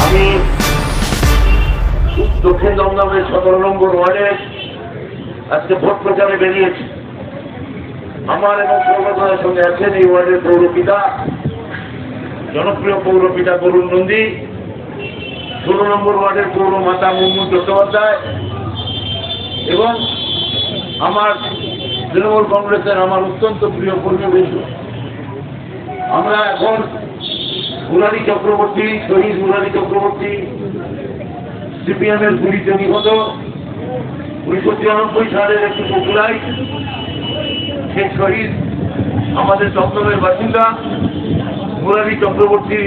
আমি দক্ষিণ দমদমের 17 নম্বর ওয়ার্ডে আজকে ভোট প্রচারে বেরিয়েছি। আমার এবং পৌরপ্রধানের সঙ্গে আছেন এই ওয়ার্ডের পৌরপিতা, জনপ্রিয় পৌরপিতা বরুণ নন্দী, 16 নম্বর ওয়ার্ডের পৌরমাতা মুর্মু চট্টোপাধ্যায় এবং আমার তৃণমূল কংগ্রেসের আমার অত্যন্ত প্রিয় কর্মীবৃন্দ। আমরা এখন মুরারি চক্রবর্তী, শহীদ মুরারি চক্রবর্তী সিপিএমের গুলিতে নিহত 1993 সালের একটি পপুলাই সেই শহীদ আমাদের দমদমের বাসিন্দা মুরারি চক্রবর্তীর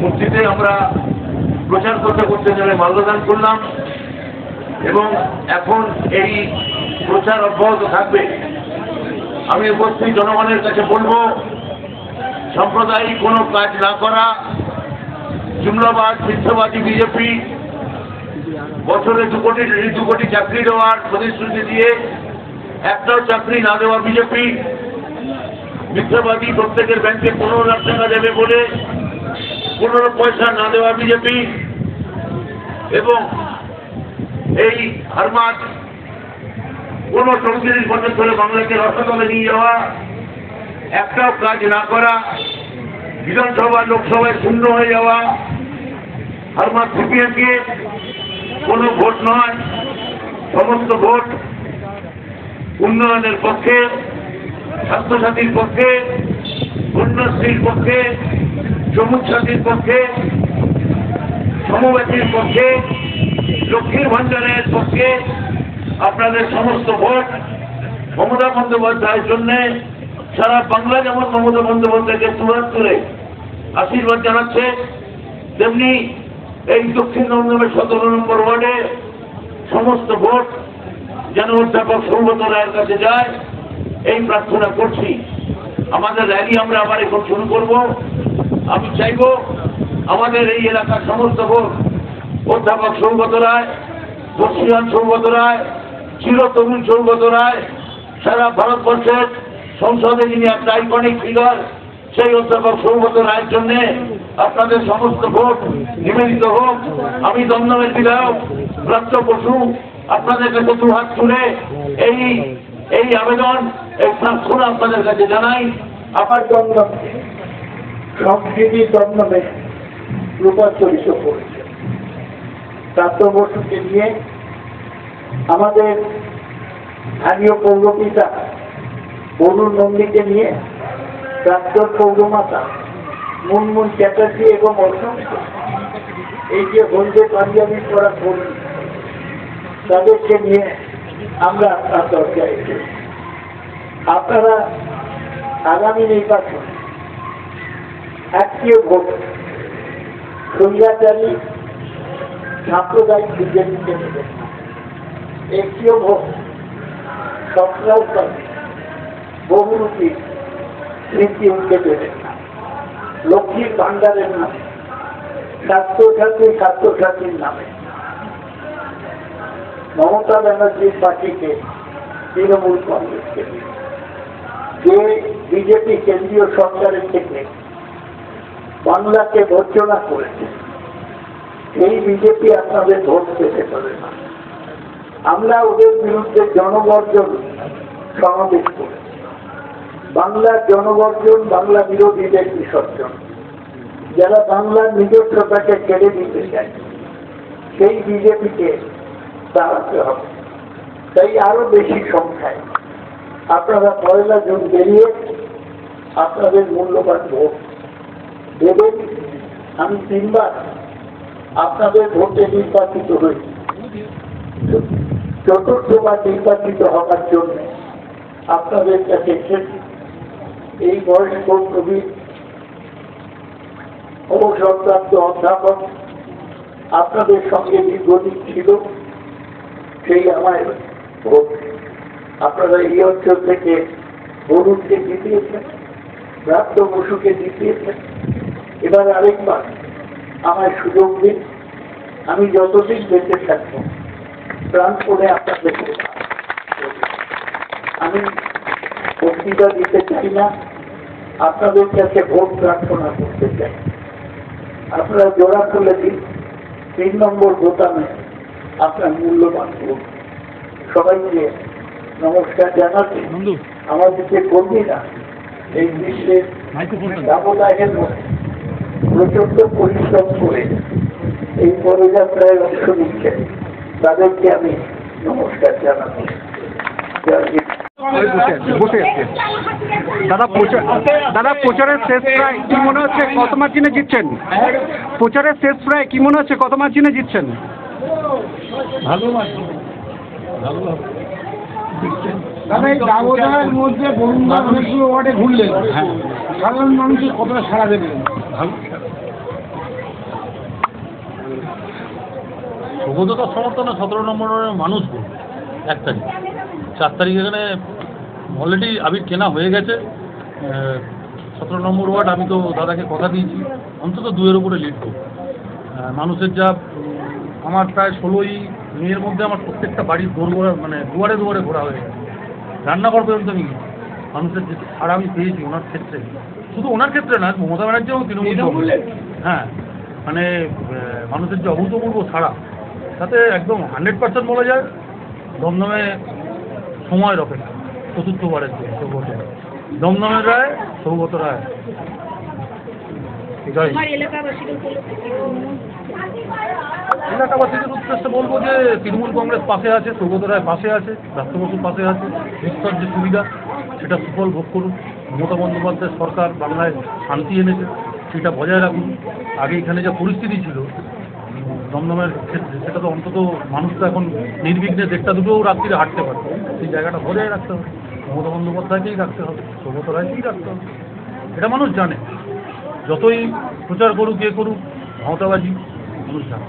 মূর্তিতে আমরা প্রচার করতে গেলে মাল্যদান করলাম এবং এখন এই প্রচার অব্যাহত থাকবে। আমি উপস্থিত জনগণের কাছে বলবো, সাম্প্রদায়িক কোনো কাজ না করা, জুমলাবাদ মিথ্যাবাদী বিজেপি বছরে 2 কোটি চাকরি দেওয়ার প্রতিশ্রুতি দিয়ে একটাও চাকরি না দেওয়া বিজেপি, মিথ্যাবাদী প্রত্যেকের ব্যাংকে 15 লাখ টাকা দেবে বলে 15 পয়সা না দেওয়া বিজেপি এবং এই হারমাত 34 বছর ধরে বাংলাকে রসাতলে নিয়ে যাওয়া, একটাও কাজ না করা, বিধানসভা লোকসভায় শূন্য হয়ে যাওয়া, হারমাত সিপিএমকে কোনো ভোট নয়, সমস্ত ভোট উন্নয়নের পক্ষে, স্বাস্থ্যসাথীর পক্ষে, কন্যাশ্রীর পক্ষে, সবুজ সাথীর পক্ষে, সমব্যাথীর পক্ষে, লক্ষ্মীর ভাণ্ডারের পক্ষে আপনাদের সমস্ত ভোট মমতা বন্দ্যোপাধ্যায়ের জন্য সারা বাংলা যেমন মমতা বন্দ্যোপাধ্যায়কে তুরাত করে আশীর্বাদ জানাচ্ছে, তেমনি এই দক্ষিণ দমদমের 17 নম্বর ওয়ার্ডে সমস্ত ভোট যেন অধ্যাপক সৌগত রায়ের কাছে যায় এই প্রার্থনা করছি। আমাদের র্যালি আমরা আবার এখন শুরু করব। আমি চাইব আমাদের এই এলাকার সমস্ত ভোট অধ্যাপক সৌগত রায়, বর্ষিয়ান সৌগত রায়, চিরতরুণ সৌগত রায়, সারা ভারতবর্ষের সংসদে যিনি একটা আইকনিক ফিগার, সেই অধ্যাপক সৌগত রায়ের জন্য আপনাদের সমস্ত ভোট নিবেদিত হোক। আমি দমদমের বিধায়ক ব্রাত্য বসু আপনাদের কাছে 2 হাত তুলে এই আবেদন, এই প্রার্থনা আপনাদের কাছে জানাই। আমার দমদম সংস্কৃতি দমদমে রূপান্তরিত করেছে। ব্রাত্য বসুকে নিয়ে আমাদের স্থানীয় পৌরপিতা বরুণ নন্দীকে নিয়ে প্রাক্তন পৌরমাতা মুনমুন চ্যাটার্জি এবং অসংখ্য এই যে বন্দে পাঞ্জাবি পড়া কর্মী, তাদেরকে নিয়ে আমরা আপনার দরকার এসেছি। আপনারা আগামী নির্বাচন একটিও ভোট স্বৈরাচারী সাম্প্রদায়িক বিজেপিকে নেবেন না, একটিও ভোট সন্ত্রাসবাদী বহুরূপী স্মৃতিকে দেবেন না। লক্ষ্মীর ভান্ডারের নামে, ছাত্রছাত্রীর নামে মমতা ব্যানার্জির পার্টিকে, তৃণমূল কংগ্রেসকে, যে বিজেপি কেন্দ্রীয় সরকারের থেকে বাংলাকে বর্জনা করেছে, এই বিজেপি আপনাদের ভোট পেতে পারে না। আমরা ওদের বিরুদ্ধে জনগর্জন সমাবেশ করেছি। বাংলার জনগর্জন বাংলা বিরোধীদের বিসর্জন, যারা বাংলার নিজস্বতাকে কেড়ে দিতে চায়, সেই বিজেপিকে দাঁড়াতে হবে। তাই আরো বেশি সংখ্যায় আপনারা 1 জুন বেরিয়ে আপনাদের মূল্যবান ভোট দেবেন। আমি 3 বার আপনাদের ভোটে নির্বাচিত হয়েছি। 4বার নির্বাচিত হওয়ার জন্য আপনাদের কাছে এই বয়স্ক কবি অবসরপ্রাপ্ত অধ্যাপক আপনাদের সঙ্গে দীর্ঘদিন ছিল, সেই আমার ভোট। আপনারা এই অঞ্চল থেকে বরুণকে জিতিয়েছেন, প্রাপ্ত বসুকে জিতিয়েছেন। এবার আরেকবার আমার সুযোগ দিন। আমি যতদিন বেঁচে থাকবো প্রাণপণে আপনাদের আমি বক্তৃতা দিতে চাই না, আপনাদের কাছে ভোট প্রার্থনা করতে চাই। আপনারা জোড়া খুলে দিন 3 নম্বর বোতামে আপনার মূল্যবান ভোট। সবাইকে নমস্কার জানাচ্ছি। আমাদের যে কর্মীরা এই বিশ্বের দাবদাহের মধ্যে প্রচন্ড পরিশ্রম করে এই পদযাত্রায় অংশ নিচ্ছেন, তাদেরকে আমি নমস্কার জানাচ্ছি। দাদা প্রচারের শেষ প্রায় কি মনে হচ্ছে কত মার্জিনে জিতছেন? প্রচারের শেষ প্রায় কি মনে হচ্ছে কত মার্জিনে জিতছেন? ভালো দাদা, এই দাবদাহের মধ্যে বরুণদা অনেকগুলো ওয়ার্ডে ঘুরলেন, সাধারণ মানুষের কতটা সাড়া দেবেন? শুভদতার সমর্থনে 17 নম্বরের মানুষ 1 তারিখ 4 তারিখ এখানে অলরেডি আবির কেনা হয়ে গেছে। 17 নম্বর ওয়ার্ড আমি তো দাদাকে কথা দিয়েছি অন্তত 2-এর উপরে লিড করব। মানুষের যা আমার প্রায় 16ই মেয়ের মধ্যে আমার প্রত্যেকটা বাড়ির দুয়ারে দুয়ারে ঘোরা হয়ে গেছে, রান্নাঘর পর্যন্ত আমি মানুষের যে ছাড়া আমি পেয়েছি ওনার ক্ষেত্রে, শুধু ওনার ক্ষেত্রে না, মমতা ব্যানার্জি এবং তৃণমূল, হ্যাঁ মানে মানুষের যে অভূতপূর্ব ছাড়া, তাতে একদম 100% বলা যায় দমদমে সময়ের অপেক্ষা। 4র্থবারের জন্য সৌগত রায়, দমদমের রায়, সৌগত রায়। এলাকাবাসীদের উদ্দেশ্যে বলবো যে তৃণমূল কংগ্রেস পাশে আছে, সৌগত রায় পাশে আছে, প্রাপ্ত বসুর পাশে আছে। বিস্তর যে সুবিধা সেটা সুফল ভোগ করুন। মমতা বন্দ্যোপাধ্যায় সরকার বাংলায় শান্তি এনেছে, সেটা বজায় রাখুন। আগে এখানে যা পরিস্থিতি ছিল দমদমের ক্ষেত্রে, সেটা তো অন্তত মানুষ তো এখন নির্বিঘ্নে 1টা-2টোও রাত্রিরে হাঁটতে পারে, সেই জায়গাটা বজায় রাখতে হবে। মমতা বন্দ্যোপাধ্যায়কেই রাখতে হবে, সৌগত রায়কেই রাখতে হবে। এটা মানুষ জানে, যতই প্রচার করুক করুক মমতাবাজি মানুষ জানে।